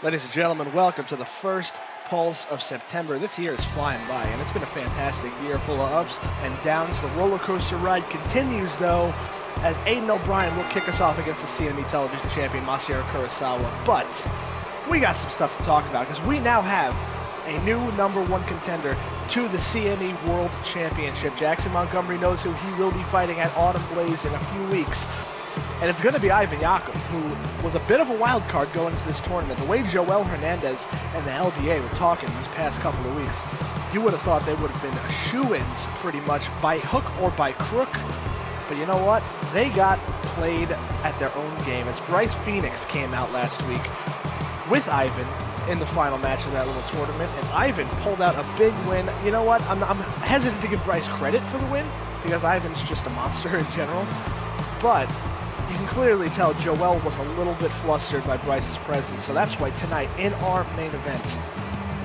Ladies and gentlemen, welcome to the first Pulse of September. This year is flying by, and it's been a fantastic year full of ups and downs. The roller coaster ride continues, though, as Aiden O'Brien will kick us off against the CME television champion, Masahiro Kurosawa. But we got some stuff to talk about, because we now have a new #1 contender to the CME World Championship. Jackson Montgomery knows who he will be fighting at Autumn Blaze in a few weeks. And it's going to be Ivan Yakov, who was a bit of a wild card going into this tournament. The way Jowell Hernandez and the LBA were talking these past couple of weeks, you would have thought they would have been shoo-ins pretty much by hook or by crook. But you know what? They got played at their own game, as Bryce Phoenix came out last week with Ivan in the final match of that little tournament, and Ivan pulled out a big win. You know what? I'm hesitant to give Bryce credit for the win, because Ivan's just a monster in general. But you can clearly tell Jowell was a little bit flustered by Bryce's presence. So that's why tonight in our main event,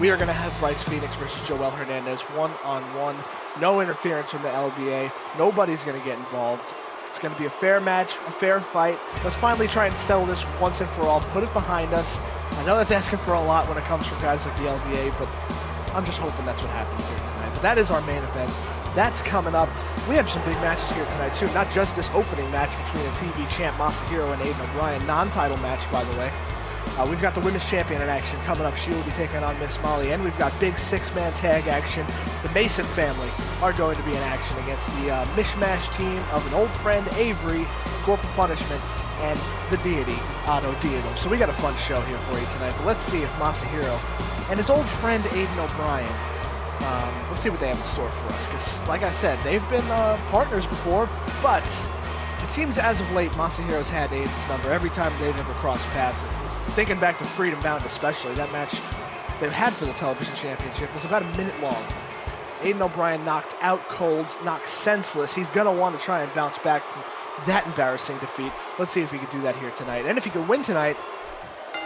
we are going to have Bryce Phoenix versus Jowell Hernandez one-on-one. No interference from the LBA. Nobody's going to get involved. It's going to be a fair match, a fair fight. Let's finally try and settle this once and for all. Put it behind us. I know that's asking for a lot when it comes from guys like the LBA, but I'm just hoping that's what happens here tonight. But that is our main event. That's coming up. We have some big matches here tonight, too. Not just this opening match between a TV champ, Masahiro, and Aiden O'Brien. Non-title match, by the way. We've got the women's champion in action coming up. She will be taking on Miss Molly. And we've got big six-man tag action. The Mason family are going to be in action against the mishmash team of an old friend, Avery, Corporal Punishment, and the deity, Otto Diethelm. So we got a fun show here for you tonight. But let's see if Masahiro and his old friend, Aiden O'Brien, let's see what they have in store for us, because like I said, they've been partners before, but it seems as of late Masahiro's had Aiden's number every time they've ever crossed paths. Thinking back to Freedom Bound especially, that match they've had for the television championship was about a minute long. Aiden O'Brien knocked out cold, knocked senseless. He's going to want to try and bounce back from that embarrassing defeat. Let's see if he can do that here tonight. And if he can win tonight,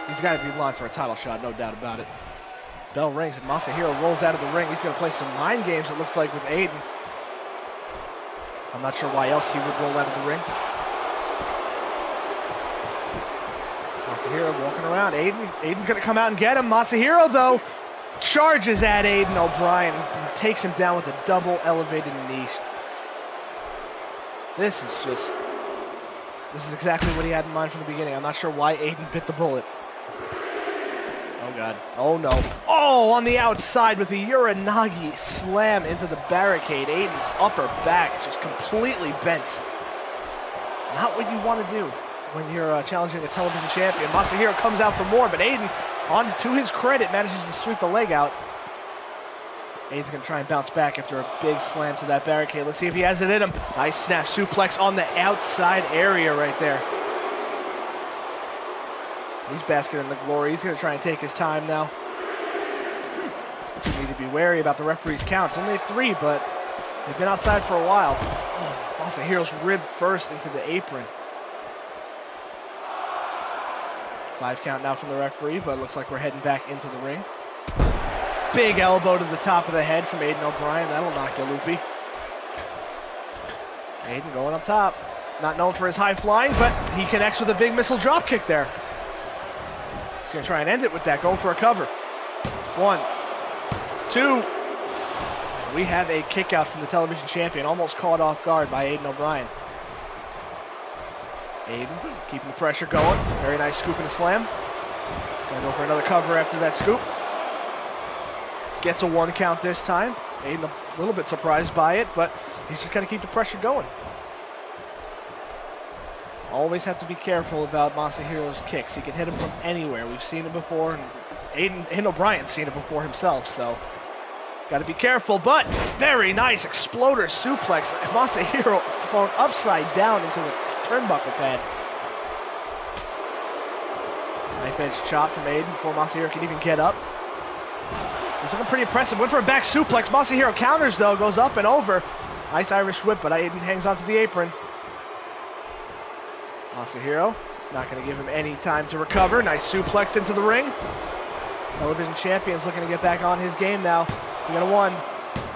he's got to be in line for a title shot, no doubt about it. Bell rings and Masahiro rolls out of the ring. He's going to play some mind games, it looks like, with Aiden. I'm not sure why else he would roll out of the ring. Masahiro walking around. Aiden's going to come out and get him. Masahiro, though, charges at Aiden O'Brien and takes him down with a double elevated knee. This is exactly what he had in mind from the beginning. I'm not sure why Aiden bit the bullet. Oh, God. Oh, no. Oh, on the outside with the Uranagi slam into the barricade. Aiden's upper back just completely bent. Not what you want to do when you're challenging a television champion. Masahiro comes out for more, but Aiden, to his credit, manages to sweep the leg out. Aiden's going to try and bounce back after a big slam to that barricade. Let's see if he has it in him. Nice snap suplex on the outside area right there. He's basking in the glory. He's going to try and take his time now. You need to be wary about the referee's count. It's only 3, but they've been outside for a while. Oh, Masahiro's rib first into the apron. 5 count now from the referee, but it looks like we're heading back into the ring. Big elbow to the top of the head from Aiden O'Brien. That'll knock you loopy. Aiden going up top. Not known for his high flying, but he connects with a big missile drop kick there. He's going to try and end it with that, going for a cover. 1, 2. We have a kick out from the television champion, almost caught off guard by Aiden O'Brien. Aiden keeping the pressure going. Very nice scoop and a slam. Going to go for another cover after that scoop. Gets a 1 count this time. Aiden a little bit surprised by it, but he's just going to keep the pressure going. Always have to be careful about Masahiro's kicks. He can hit him from anywhere. We've seen it before, and Aiden O'Brien's seen it before himself, so he's got to be careful. But very nice exploder suplex. Masahiro thrown upside down into the turnbuckle pad. Knife edge chop from Aiden before Masahiro can even get up. He's looking pretty impressive. Went for a back suplex. Masahiro counters, though, goes up and over. Nice Irish whip, but Aiden hangs onto the apron. Masahiro, not going to give him any time to recover. Nice suplex into the ring. Television champion's looking to get back on his game now. We got a 1,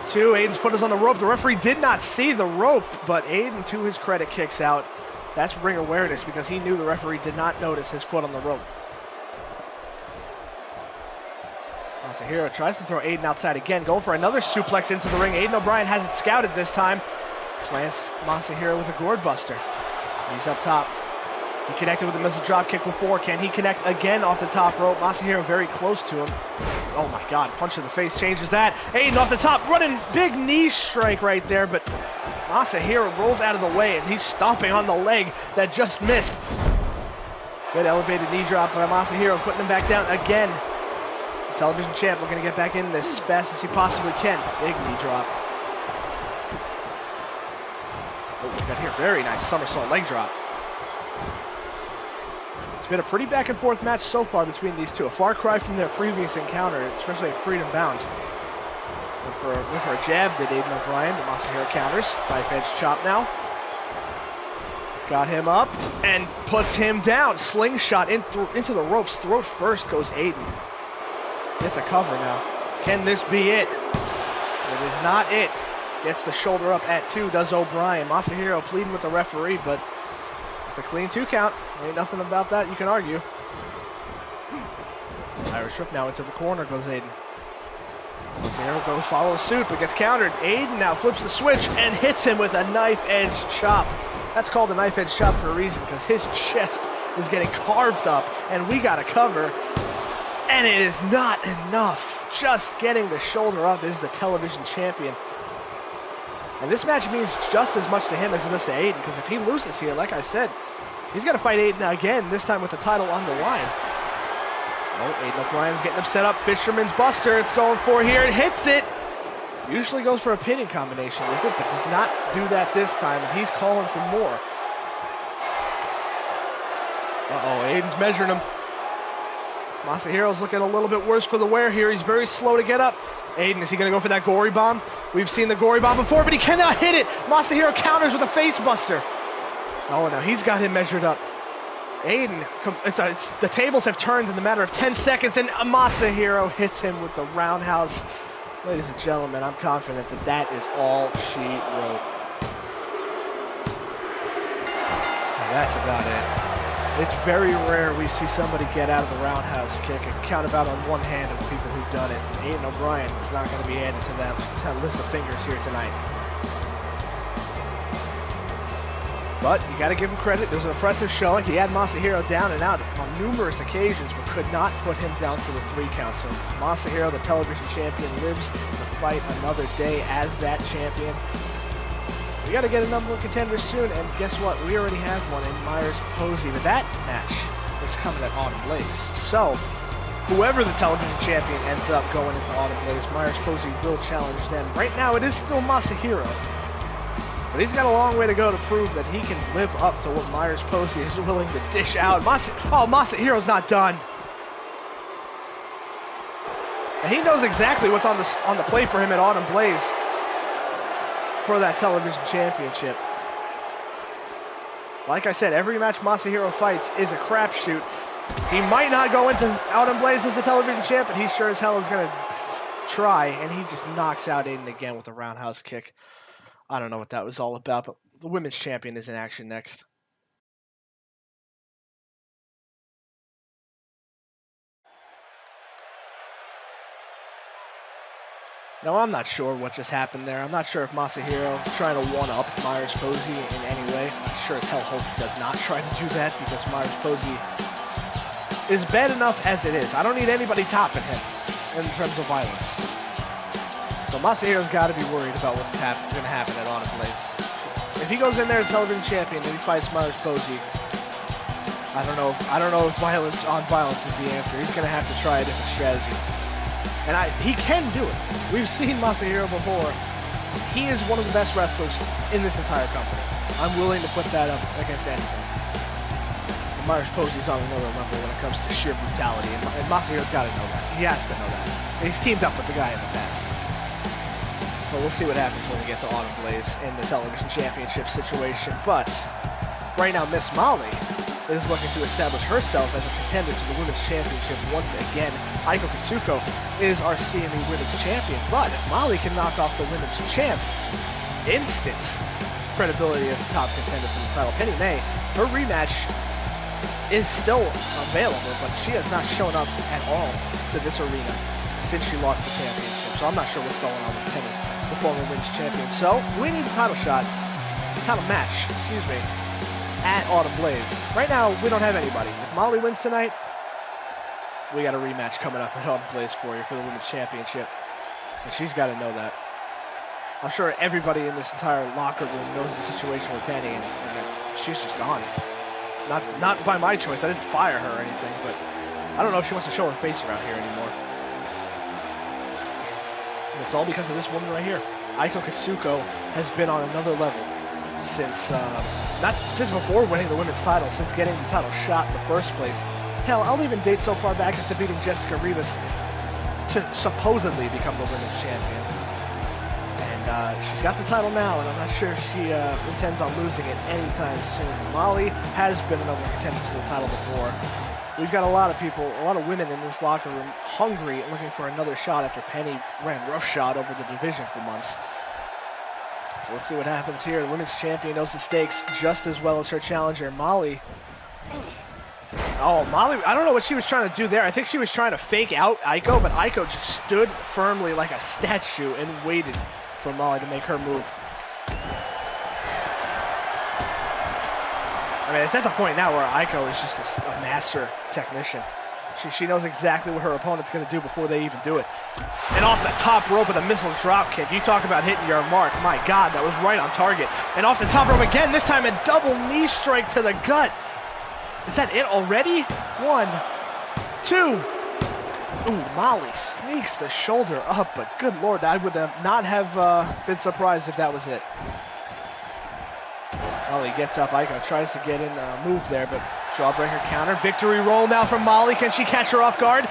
2. Aiden's foot is on the rope. The referee did not see the rope, but Aiden, to his credit, kicks out. That's ring awareness, because he knew the referee did not notice his foot on the rope. Masahiro tries to throw Aiden outside again, going for another suplex into the ring. Aiden O'Brien has it scouted this time. Plants Masahiro with a gourd buster. He's up top. He connected with a missile drop kick before. Can he connect again off the top rope? Masahiro very close to him. Oh my God, punch to the face changes that. Aiden off the top, running big knee strike right there, but Masahiro rolls out of the way and he's stomping on the leg that just missed. Good elevated knee drop by Masahiro, putting him back down again. The television champ looking to get back in this as fast as he possibly can. Big knee drop. Oh, he's got here, very nice somersault leg drop. It's been a pretty back and forth match so far between these two. A far cry from their previous encounter, especially at Freedom Bound. Went for a jab, did Aiden O'Brien. The Masahiro counters. Knife edge chop now. Got him up and puts him down. Slingshot into the ropes. Throat first goes Aiden. Gets a cover now. Can this be it? It is not it. Gets the shoulder up at 2, does O'Brien. Masahiro pleading with the referee, but it's a clean 2 count. Ain't nothing about that you can argue. Irish whip now into the corner goes Aiden. Masahiro goes follows suit, but gets countered. Aiden now flips the switch and hits him with a knife edge chop. That's called a knife edge chop for a reason, because his chest is getting carved up, and we got a cover. And it is not enough. Just getting the shoulder up is the television champion. And this match means just as much to him as it does to Aiden, because if he loses here, like I said, he's got to fight Aiden again, this time with the title on the line. Oh, Aiden O'Brien's getting him set up. Fisherman's Buster, it's going for here. It hits it. Usually goes for a pinning combination with it, but does not do that this time, and he's calling for more. Uh-oh, Aiden's measuring him. Masahiro's looking a little bit worse for the wear here. He's very slow to get up. Aiden, is he going to go for that gory bomb? We've seen the gory bomb before, but he cannot hit it. Masahiro counters with a face buster. Oh, no, he's got him measured up. Aiden, the tables have turned in the matter of 10 seconds, and Masahiro hits him with the roundhouse. Ladies and gentlemen, I'm confident that that is all she wrote. And that's about it. It's very rare we see somebody get out of the roundhouse kick and count about on one hand of the people who've done it. Aiden O'Brien is not going to be added to that list of fingers here tonight. But you got to give him credit. It was an impressive showing. He had Masahiro down and out on numerous occasions, but could not put him down for the 3 count. So Masahiro, the television champion, lives to fight another day as that champion. We got to get a number 1 contender soon, and guess what? We already have one in Myers-Posey, but that match is coming at Autumn Blaze. So, whoever the television champion ends up going into Autumn Blaze, Myers-Posey will challenge them. Right now, it is still Masahiro, but he's got a long way to go to prove that he can live up to what Myers-Posey is willing to dish out. Masahiro's not done. And he knows exactly what's on the plate for him at Autumn Blaze for that television championship. Like I said, every match Masahiro fights is a crapshoot. He might not go into Autumn Blaze as the television champ, but he sure as hell is going to try, and he just knocks out Aiden again with a roundhouse kick. I don't know what that was all about, but the women's champion is in action next. Now, I'm not sure what just happened there. I'm not sure if Masahiro is trying to one-up Myers-Posey in any way. I'm sure as hell hope he does not try to do that, because Myers-Posey is bad enough as it is. I don't need anybody topping him in terms of violence. So Masahiro's got to be worried about what's going to happen at Autumn Blaze. If he goes in there as television champion and he fights Myers-Posey, I don't know if violence on violence is the answer. He's going to have to try a different strategy. And he can do it. We've seen Masahiro before. He is one of the best wrestlers in this entire company. I'm willing to put that up against anything. Myers-Posey's on another level when it comes to sheer brutality, and Masahiro's got to know that. He has to know that. And he's teamed up with the guy in the past. But we'll see what happens when we get to Autumn Blaze in the television championship situation. But right now, Miss Molly is looking to establish herself as a contender to the Women's Championship once again. Aiko Katsuko is our CME Women's Champion, but if Molly can knock off the Women's Champ, instant credibility as a top contender for the title. Penny May, her rematch is still available, but she has not shown up at all to this arena since she lost the championship. So I'm not sure what's going on with Penny, the former women's champion. So we need a title shot, a title match, excuse me, at Autumn Blaze. Right now, we don't have anybody. If Molly wins tonight, we got a rematch coming up at Autumn Blaze for you for the women's championship. And she's got to know that. I'm sure everybody in this entire locker room knows the situation with Penny, and she's just gone. Not by my choice. I didn't fire her or anything, but I don't know if she wants to show her face around here anymore. And it's all because of this woman right here. Aiko Katsuko has been on another level since, not since before winning the women's title, since getting the title shot in the first place. Hell, I'll even date so far back as to beating Jessica Rivas to supposedly become the women's champion. And she's got the title now, and I'm not sure she intends on losing it anytime soon. Molly has been another contender to the title before. We've got a lot of people, a lot of women in this locker room hungry and looking for another shot after Penny ran roughshod over the division for months. So let's see what happens here. The women's champion knows the stakes just as well as her challenger, Molly. Oh, Molly, I don't know what she was trying to do there. I think she was trying to fake out Aiko, but Aiko just stood firmly like a statue and waited for Molly to make her move. I mean, it's at the point now where Aiko is just a master technician. She knows exactly what her opponent's going to do before they even do it. And off the top rope with a missile drop kick. You talk about hitting your mark. My God, that was right on target. And off the top rope again, this time a double knee strike to the gut. Is that it already? 1, 2. Ooh, Molly sneaks the shoulder up, but good Lord, I would not have been surprised if that was it. Molly gets up. Aiko tries to get in the move there, but jawbreaker counter. Victory roll now from Molly. Can she catch her off guard?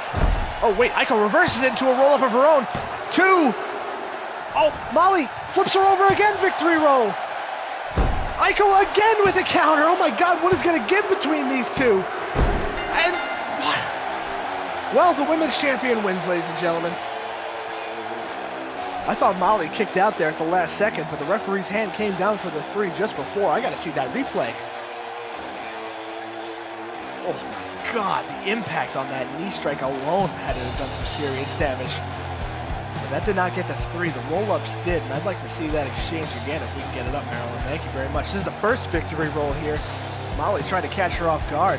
Oh, wait. Aiko reverses it into a roll-up of her own. 2. Oh, Molly flips her over again. Victory roll. Aiko again with a counter. Oh, my God. What is going to give between these two? And what? Well, the women's champion wins, ladies and gentlemen. I thought Molly kicked out there at the last second, but the referee's hand came down for the 3 just before. I got to see that replay. Oh, God, the impact on that knee strike alone had to have done some serious damage. But that did not get the 3. The roll-ups did, and I'd like to see that exchange again if we can get it up, Marilyn. Thank you very much. This is the first victory roll here. Molly tried to catch her off guard.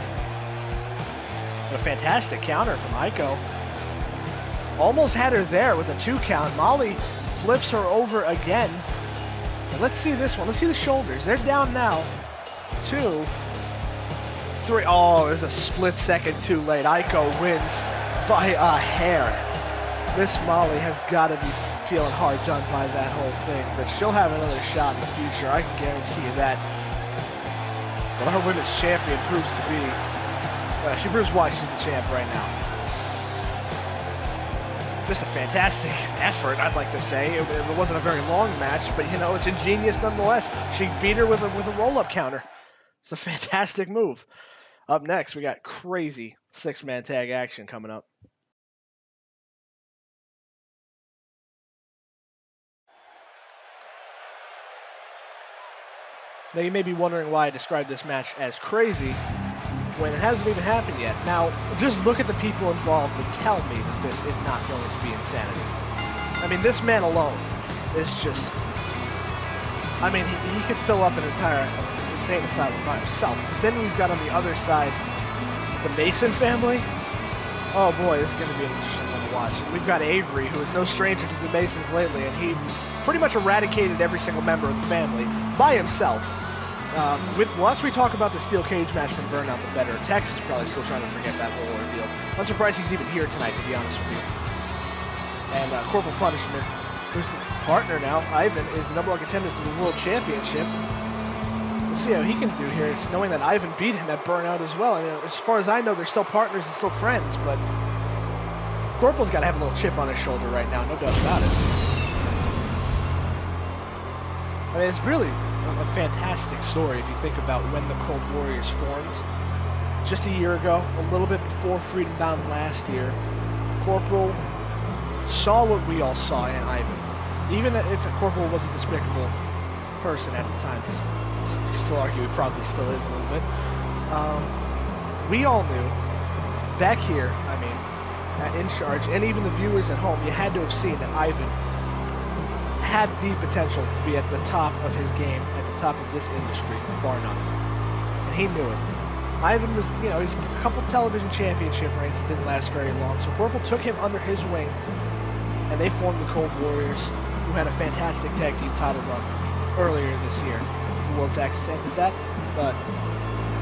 But a fantastic counter from Aiko. Almost had her there with a 2 count. Molly flips her over again. And let's see this one. Let's see the shoulders. They're down now. 2, 3. Oh, there's a split second too late. Aiko wins by a hair. Miss Molly has got to be feeling hard done by that whole thing, but she'll have another shot in the future. I can guarantee you that. But our women's champion proves to be, she proves why she's the champ right now. Just a fantastic effort, I'd like to say. It wasn't a very long match, but you know, it's ingenious nonetheless. She beat her with a roll-up counter. It's a fantastic move. Up next, we got crazy 6-man tag action coming up. Now, you may be wondering why I described this match as crazy when it hasn't even happened yet. Now, just look at the people involved and tell me that this is not going to be insanity. I mean, this man alone is just... I mean, he could fill up an entire insane asylum by himself. But then we've got on the other side the Mason family. Oh boy, this is going to be an interesting one to watch. And we've got Avery, who is no stranger to the Masons lately, and he pretty much eradicated every single member of the family by himself. Once we talk about the steel cage match from Burnout, the better. Tex is probably still trying to forget that whole ordeal. I'm surprised he's even here tonight, to be honest with you. And Corporal Punishment, who's the partner now, Ivan, is the #1 contender to the World Championship. Let's see how he can do here. It's knowing that Ivan beat him at Burnout as well. I mean, as far as I know, they're still partners and still friends, but Corporal's got to have a little chip on his shoulder right now, no doubt about it. I mean, it's really a fantastic story if you think about when the Cold Warriors formed. Just a year ago, a little bit before Freedom Bound last year, Corporal saw what we all saw in Ivan. Even if Corporal was a despicable person at the time, you could still argue he probably still is a little bit. We all knew, back here, I mean, in charge, and even the viewers at home, you had to have seen that Ivan had the potential to be at the top of his game, at the top of this industry, bar none. And he knew it. Ivan was, you know, he's a couple television championship reigns that didn't last very long, so Corporal took him under his wing, and they formed the Cold Warriors, who had a fantastic tag team title run earlier this year. The World's Axis ended that, but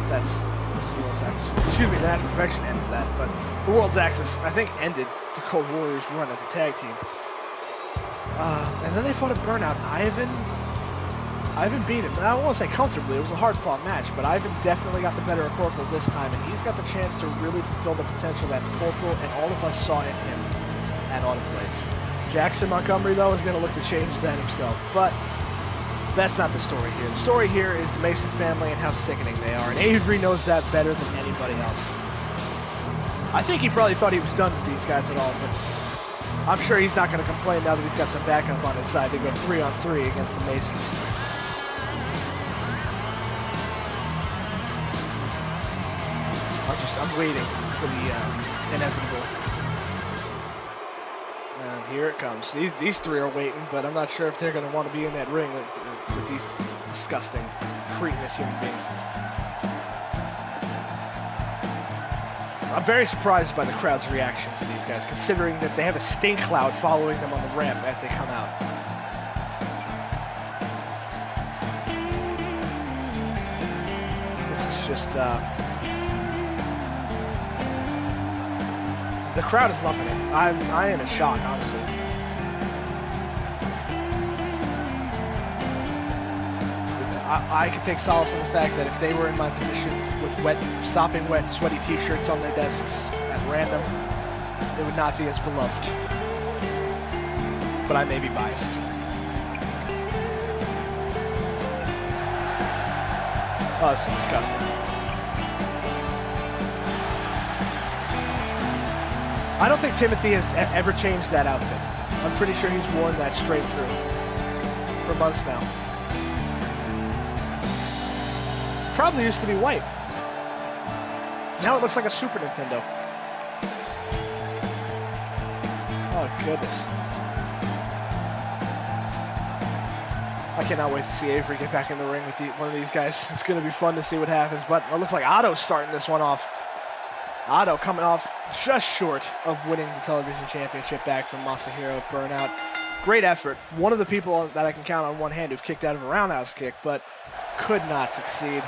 this is the World's Axis. Excuse me, the Natural Perfection ended that, but the World's Axis, I think, ended the Cold Warriors run as a tag team. And then they fought a Burnout, and Ivan beat him. I won't say comfortably, it was a hard-fought match, but Ivan definitely got the better of Corporal this time, and he's got the chance to really fulfill the potential that Corporal and all of us saw in him at Auto Place. Jackson Montgomery, though, is going to look to change that himself, but that's not the story here. The story here is the Mason family and how sickening they are, and Avery knows that better than anybody else. I think he probably thought he was done with these guys at all, but I'm sure he's not going to complain now that he's got some backup on his side to go 3-on-3 against the Masons. I'm waiting for the inevitable. And here it comes. These three are waiting, but I'm not sure if they're going to want to be in that ring with these disgusting, cretinous human beings. I'm very surprised by the crowd's reaction to these guys, considering that they have a stink cloud following them on the ramp as they come out. This is just, the crowd is loving it. I am in shock, honestly. I could take solace in the fact that if they were in my position with sopping wet, sweaty t-shirts on their desks at random, it would not be as beloved. But I may be biased. Oh, this is disgusting. I don't think Timothy has ever changed that outfit. I'm pretty sure he's worn that straight through for months now. Probably used to be white. Now it looks like a Super Nintendo. Oh, goodness. I cannot wait to see Avery get back in the ring with one of these guys. It's going to be fun to see what happens. But it looks like Otto's starting this one off. Otto coming off just short of winning the television championship back from Masahiro Burnout. Great effort. One of the people that I can count on one hand who've kicked out of a roundhouse kick, but could not succeed.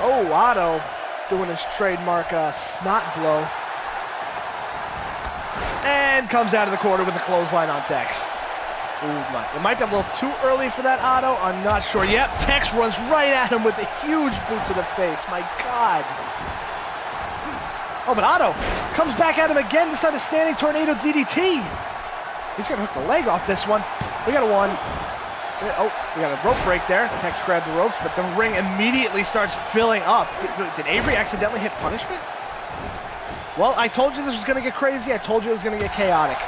Oh, Otto doing his trademark snot blow. And comes out of the corner with a clothesline on Tex. Ooh, it might be a little too early for that, Otto. I'm not sure. Yep, Tex runs right at him with a huge boot to the face. My God. Oh, but Otto comes back at him again, this time a standing tornado DDT. He's going to hook the leg off this one. We got a one. Oh, we got a rope break there. Tex grabbed the ropes, but the ring immediately starts filling up. Did Avery accidentally hit Punishment? Well, I told you this was going to get crazy. I told you it was going to get chaotic.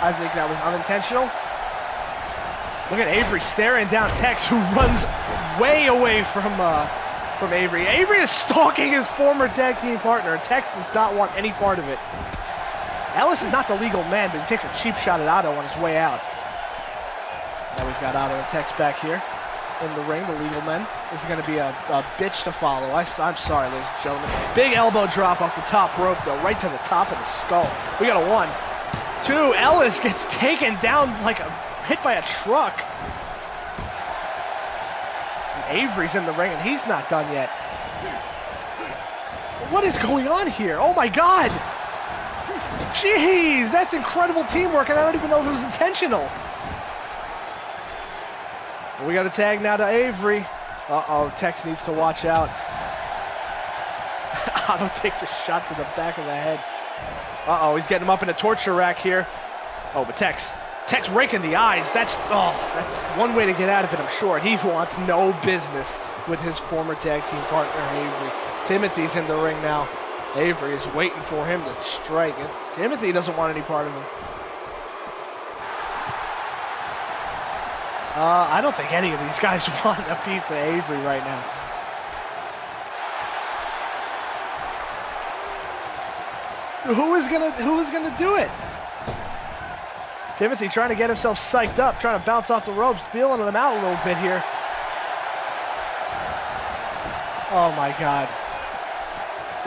I think that was unintentional. Look at Avery staring down Tex, who runs way away from Avery. Avery is stalking his former tag team partner, and Tex does not want any part of it. Ellis is not the legal man, but he takes a cheap shot at Otto on his way out. Now we've got Otto and Tex back here in the ring, the legal men. This is going to be a bitch to follow. I'm sorry, ladies and gentlemen. Big elbow drop off the top rope, though, right to the top of the skull. We got a 1, 2. Ellis gets taken down like hit by a truck. Avery's in the ring, and he's not done yet. What is going on here? Oh, my God. Jeez, that's incredible teamwork, and I don't even know if it was intentional. We got a tag now to Avery. Uh-oh, Tex needs to watch out. Otto takes a shot to the back of the head. Uh-oh, he's getting him up in a torture rack here. Oh, but Tex raking the eyes. That's one way to get out of it, I'm sure. And he wants no business with his former tag team partner, Avery. Timothy's in the ring now. Avery is waiting for him to strike. And Timothy doesn't want any part of him. I don't think any of these guys want a piece of Avery right now. Who is gonna do it? Timothy trying to get himself psyched up, trying to bounce off the ropes, feeling them out a little bit here. Oh my God.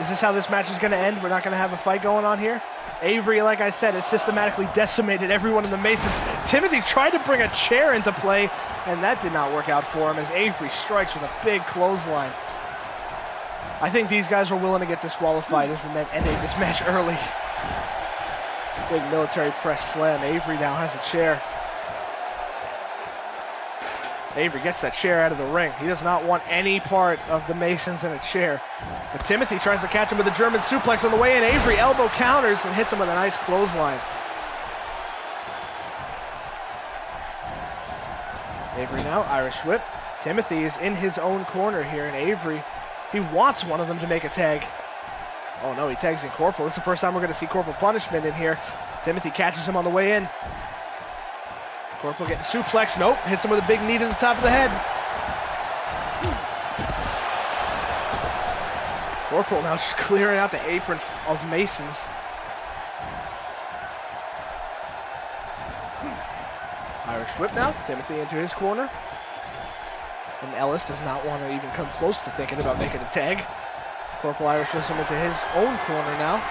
Is this how this match is going to end? We're not going to have a fight going on here? Avery, like I said, has systematically decimated everyone in the Masons. Timothy tried to bring a chair into play, and that did not work out for him as Avery strikes with a big clothesline. I think these guys were willing to get disqualified as we meant ending this match early. Big military press slam. Avery now has a chair. Avery gets that chair out of the ring. He does not want any part of the Masons in a chair. But Timothy tries to catch him with a German suplex on the way in. Avery elbow counters and hits him with a nice clothesline. Avery now, Irish whip. Timothy is in his own corner here, and Avery, he wants one of them to make a tag. Oh no, he tags in Corporal. This is the first time we're going to see Corporal Punishment in here. Timothy catches him on the way in. Corporal getting suplex. Nope. Hits him with a big knee to the top of the head. Corporal now just clearing out the apron of Masons. Irish whip now. Timothy into his corner. And Ellis does not want to even come close to thinking about making a tag. Corporal Irish whips him into his own corner now.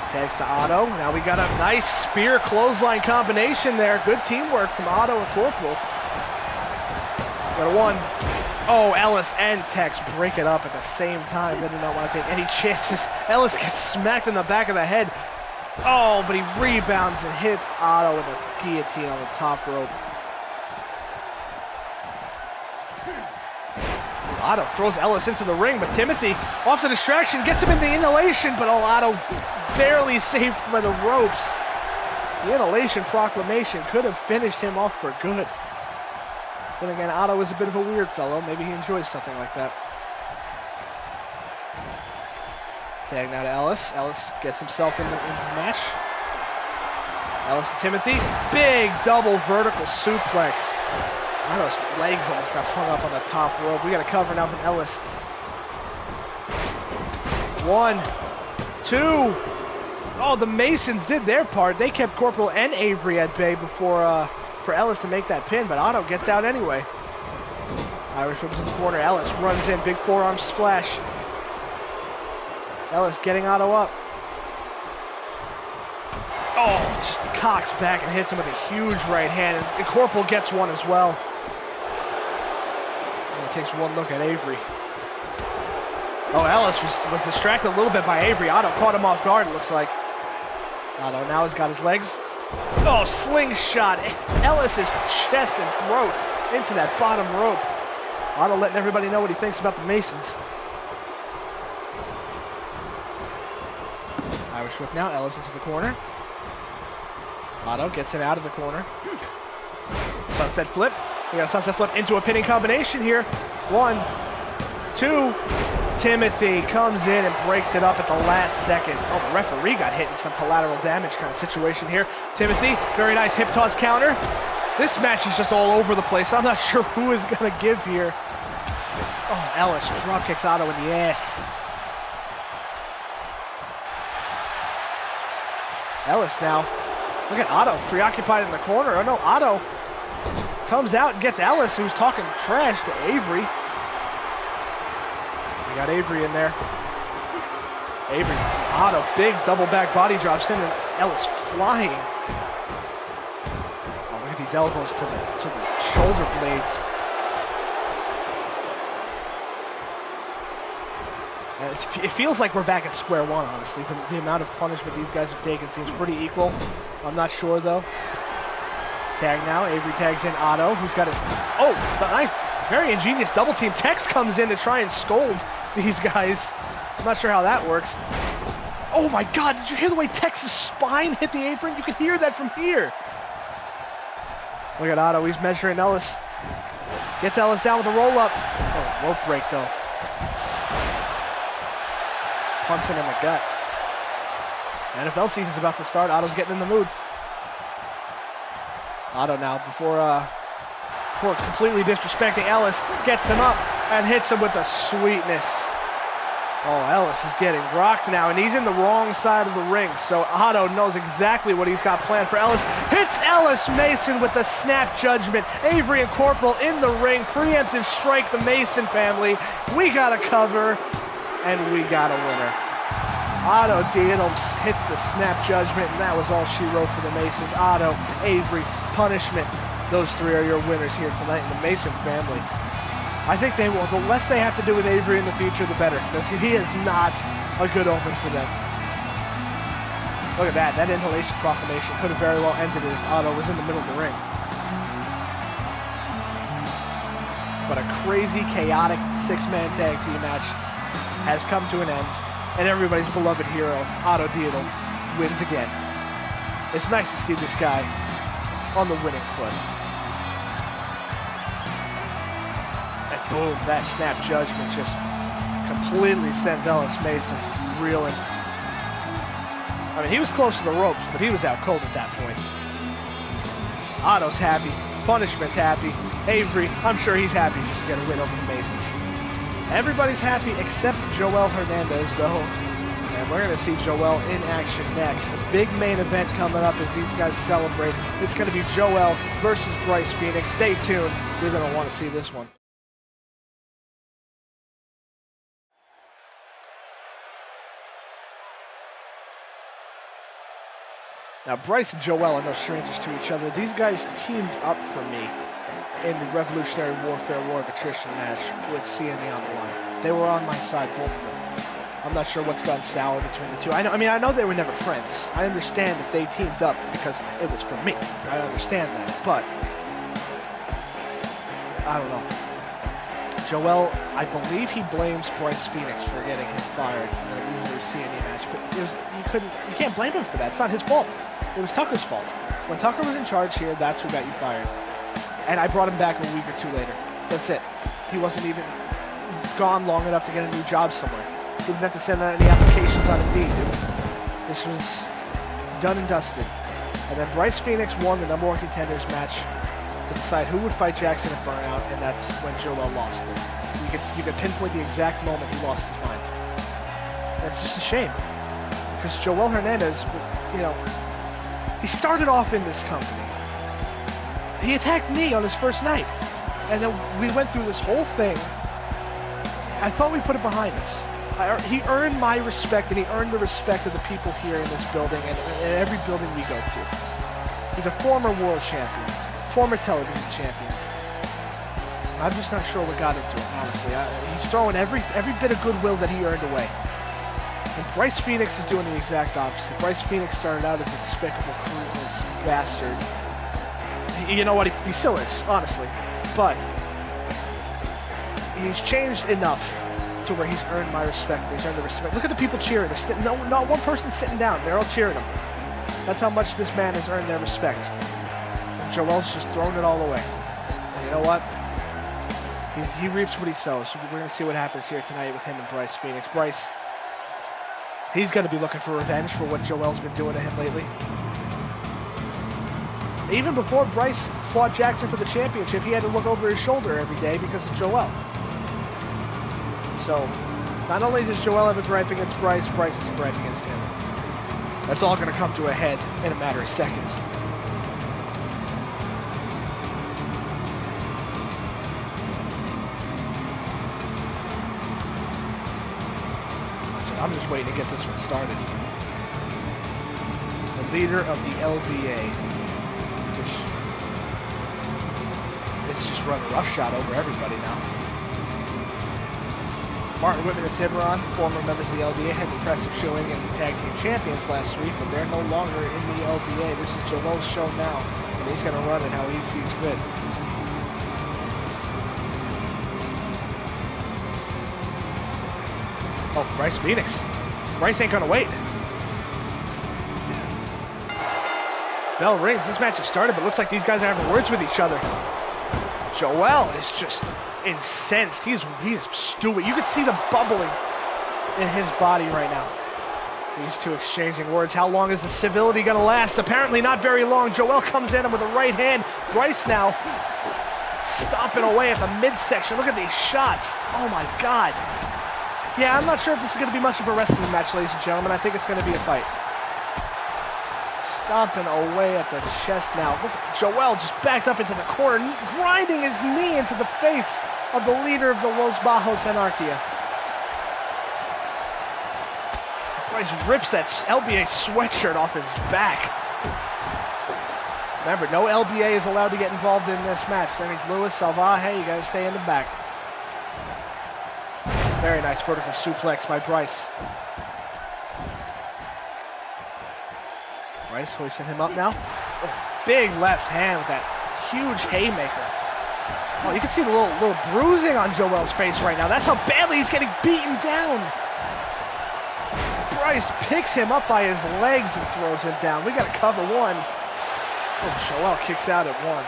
Tags to Otto. Now we got a nice spear clothesline combination there. Good teamwork from Otto and Corporal. Got a one. Oh, Ellis and Tex break it up at the same time. They do not want to take any chances. Ellis gets smacked in the back of the head. Oh, but he rebounds and hits Otto with a guillotine on the top rope. Otto throws Ellis into the ring, but Timothy, off the distraction, gets him in the inhalation, but Otto barely saved by the ropes. The inhalation proclamation could have finished him off for good. Then again, Otto is a bit of a weird fellow. Maybe he enjoys something like that. Tag now to Ellis. Ellis gets himself into the match. Ellis and Timothy, big double vertical suplex. Otto's legs almost got hung up on the top rope. We got a cover now from Ellis. 1, 2. Oh, the Masons did their part. They kept Corporal and Avery at bay before for Ellis to make that pin, but Otto gets out anyway. Irish whip to the corner. Ellis runs in, big forearm splash. Ellis getting Otto up. Oh, just cocks back and hits him with a huge right hand, and Corporal gets one as well. And he takes one look at Avery. Oh, Ellis was distracted a little bit by Avery. Otto caught him off guard, it looks like. Otto now has got his legs. Oh, slingshot. Ellis's chest and throat into that bottom rope. Otto letting everybody know what he thinks about the Masons. Irish whip now. Ellis into the corner. Otto gets him out of the corner. Sunset flip. We got a sunset flip into a pinning combination here. 1, 2. Timothy comes in and breaks it up at the last second. Oh, the referee got hit in some collateral damage kind of situation here. Timothy, very nice hip toss counter. This match is just all over the place. I'm not sure who is going to give here. Oh, Ellis drop kicks Otto in the ass. Ellis now. Look at Otto preoccupied in the corner. Oh no, Otto comes out and gets Ellis, who's talking trash to Avery. We got Avery in there. Avery, Otto, big double back body drop, sending Ellis flying. Oh, look at these elbows to the shoulder blades. And it feels like we're back at square one, honestly. The amount of punishment these guys have taken seems pretty equal. I'm not sure, though. Tag now. Avery tags in Otto, who's got his... Oh, the nice, very ingenious double team. Tex comes in to try and scold these guys. I'm not sure how that works. Oh, my God. Did you hear the way Tex's spine hit the apron? You can hear that from here. Look at Otto. He's measuring Ellis. Gets Ellis down with a roll-up. Oh, rope break, though. Punch him in the gut. NFL season's about to start. Otto's getting in the mood. Otto now, before completely disrespecting Ellis, gets him up and hits him with a sweetness. Oh, Ellis is getting rocked now, and he's in the wrong side of the ring, so Otto knows exactly what he's got planned for Ellis. Hits Ellis Mason with the snap judgment. Avery and Corporal in the ring. Preemptive strike, the Mason family. We got a cover, and we got a winner. Otto Diethelm hits the snap judgment, and that was all she wrote for the Masons. Otto, Avery, Punishment. Those three are your winners here tonight in the Mason family. I think they will. The less they have to do with Avery in the future, the better. Because he is not a good omen for them. Look at that. That inhalation proclamation could have very well ended it if Otto was in the middle of the ring. But a crazy, chaotic six-man tag team match has come to an end. And everybody's beloved hero, Otto Diethelm, wins again. It's nice to see this guy on the winning foot. And boom, that snap judgment just completely sends Ellis Mason reeling. I mean, he was close to the ropes, but he was out cold at that point. Otto's happy. Punishment's happy. Avery, I'm sure he's happy just to get a win over the Masons. Everybody's happy except Jowell Hernandez, though. And we're going to see Jowell in action next. A big main event coming up as these guys celebrate. It's going to be Jowell versus Bryce Phoenix. Stay tuned. You're going to want to see this one. Now, Bryce and Jowell are no strangers to each other. These guys teamed up for me in the Revolutionary Warfare War of Attrition match with CME on the line. They were on my side, both of them. I'm not sure what's gone sour between the two. I know they were never friends. I understand that they teamed up because it was for me. I understand that, but I don't know. Jowell, I believe he blames Bryce Phoenix for getting him fired in the loser CME match, but you can't blame him for that. It's not his fault. It was Tucker's fault. When Tucker was in charge here, that's who got you fired. And I brought him back a week or two later. That's it. He wasn't even gone long enough to get a new job somewhere. He didn't have to send out any applications on Indeed. This was done and dusted. And then Bryce Phoenix won the #1 contenders match to decide who would fight Jackson at Burnout, and that's when Jowell lost it. You could pinpoint the exact moment he lost his mind. And it's just a shame. Because Jowell Hernandez, he started off in this company. He attacked me on his first night. And then we went through this whole thing. I thought we put it behind us. He earned my respect, and he earned the respect of the people here in this building and every building we go to. He's a former world champion, former television champion. I'm just not sure what got into him, honestly. He's throwing every bit of goodwill that he earned away. And Bryce Phoenix is doing the exact opposite. Bryce Phoenix started out as a despicable, crueless bastard. You know what? He still is, honestly. But he's changed enough to where he's earned my respect. He's earned the respect. Look at the people cheering. Not one person sitting down. They're all cheering him. That's how much this man has earned their respect. And Jowell's just thrown it all away. And you know what? He reaps what he sows. So we're going to see what happens here tonight with him and Bryce Phoenix. Bryce, he's going to be looking for revenge for what Jowell's been doing to him lately. Even before Bryce fought Jackson for the championship, he had to look over his shoulder every day because of Jowell. So, not only does Jowell have a gripe against Bryce, Bryce has a gripe against him. That's all going to come to a head in a matter of seconds. I'm just waiting to get this one started. The leader of the LBA, which is just running roughshod over everybody now. Martin Whitman and Tiburon, former members of the LBA, had an impressive showing against the tag team champions last week, but they're no longer in the LBA. This is Jowell's show now, and he's going to run it how he sees fit. Oh, Bryce Phoenix. Bryce ain't going to wait. Bell rings. This match has started, but looks like these guys are having words with each other. Jowell is just incensed. He is stewing. You can see the bubbling in his body right now. These two exchanging words. How long is the civility going to last? Apparently not very long. Jowell comes in with a right hand. Bryce now stomping away at the midsection. Look at these shots. Oh my God. Yeah, I'm not sure if this is going to be much of a wrestling match, ladies and gentlemen. I think it's going to be a fight. Stomping away at the chest now. Look, Jowell just backed up into the corner, grinding his knee into the face of the leader of the Los Bajos Anarquia. Bryce rips that LBA sweatshirt off his back. Remember, no LBA is allowed to get involved in this match. That means Luis Salvaje, you gotta stay in the back. Very nice vertical suplex by Bryce. Bryce hoisting him up now. Oh, big left hand with that huge haymaker. Oh, you can see the little bruising on Jowell's face right now. That's how badly he's getting beaten down. Bryce picks him up by his legs and throws him down. We got to cover one. Oh, Jowell kicks out at one.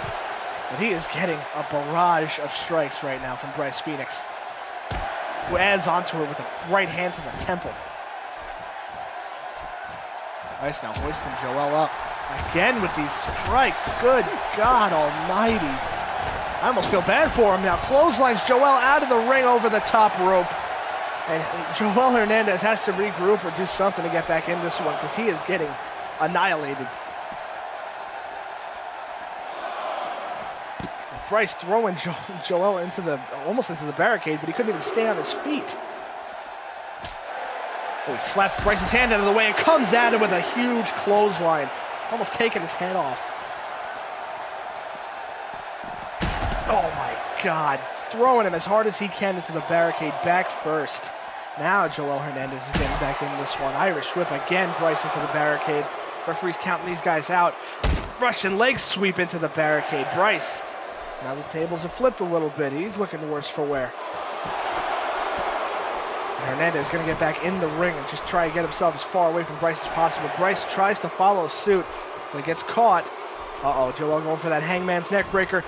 But he is getting a barrage of strikes right now from Bryce Phoenix, who adds onto it with a right hand to the temple. Bryce now hoisting Jowell up. Again with these strikes. Good God almighty. I almost feel bad for him now. Clotheslines Jowell out of the ring over the top rope. And Jowell Hernandez has to regroup or do something to get back in this one because he is getting annihilated. Bryce throwing Jowell almost into the barricade, but he couldn't even stay on his feet. Oh, he slaps Bryce's hand out of the way and comes at him with a huge clothesline, almost taking his head off. Oh my God. Throwing him as hard as he can into the barricade, back first. Now Jowell Hernandez is getting back in this one. Irish whip again, Bryce into the barricade. Referee's counting these guys out. Russian leg sweep into the barricade. Bryce, now the tables have flipped a little bit. He's looking worse for wear. And Hernandez is going to get back in the ring and just try to get himself as far away from Bryce as possible. Bryce tries to follow suit, but he gets caught. Uh-oh, Jowell going for that hangman's neck breaker.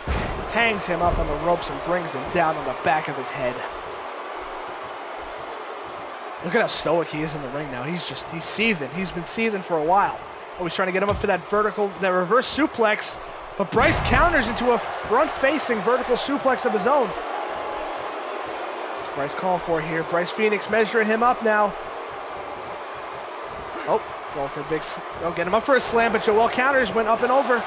Hangs him up on the ropes and brings him down on the back of his head. Look at how stoic he is in the ring now. He's seething. He's been seething for a while. Oh, he's trying to get him up for that reverse suplex, but Bryce counters into a front-facing vertical suplex of his own. What's Bryce calling for here? Bryce Phoenix measuring him up now. Oh, going for a big, get him up for a slam, but Jowell counters, went up and over.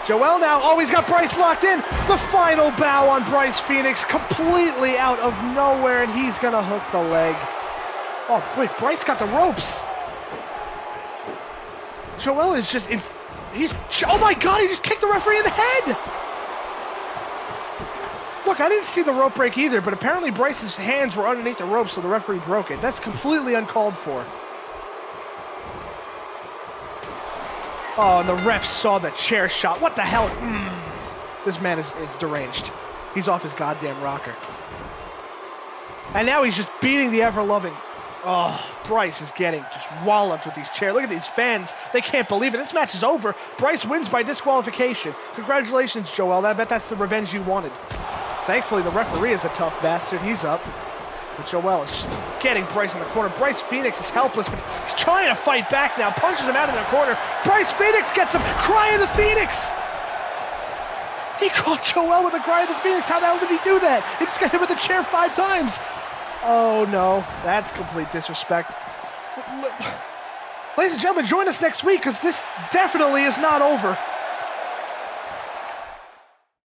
Jowell now, oh, he's got Bryce locked in. The final bow on Bryce Phoenix, completely out of nowhere, and he's gonna hook the leg. Oh, wait, Bryce got the ropes. Jowell is just oh my God, he just kicked the referee in the head. Look, I didn't see the rope break either, but apparently Bryce's hands were underneath the rope, so the referee broke it. That's completely uncalled for. Oh, and the ref saw the chair shot. What the hell? This man is deranged. He's off his goddamn rocker. And now he's just beating the ever-loving. Oh, Bryce is getting just walloped with these chairs. Look at these fans. They can't believe it. This match is over. Bryce wins by disqualification. Congratulations, Jowell. I bet that's the revenge you wanted. Thankfully, the referee is a tough bastard. He's up. But Jowell is getting Bryce in the corner. Bryce Phoenix is helpless, but he's trying to fight back now. Punches him out of the corner. Bryce Phoenix gets him. Cry of the Phoenix. He caught Jowell with a cry of the Phoenix. How the hell did he do that? He just got hit with the chair 5 times. Oh, no. That's complete disrespect. Ladies and gentlemen, join us next week because this definitely is not over.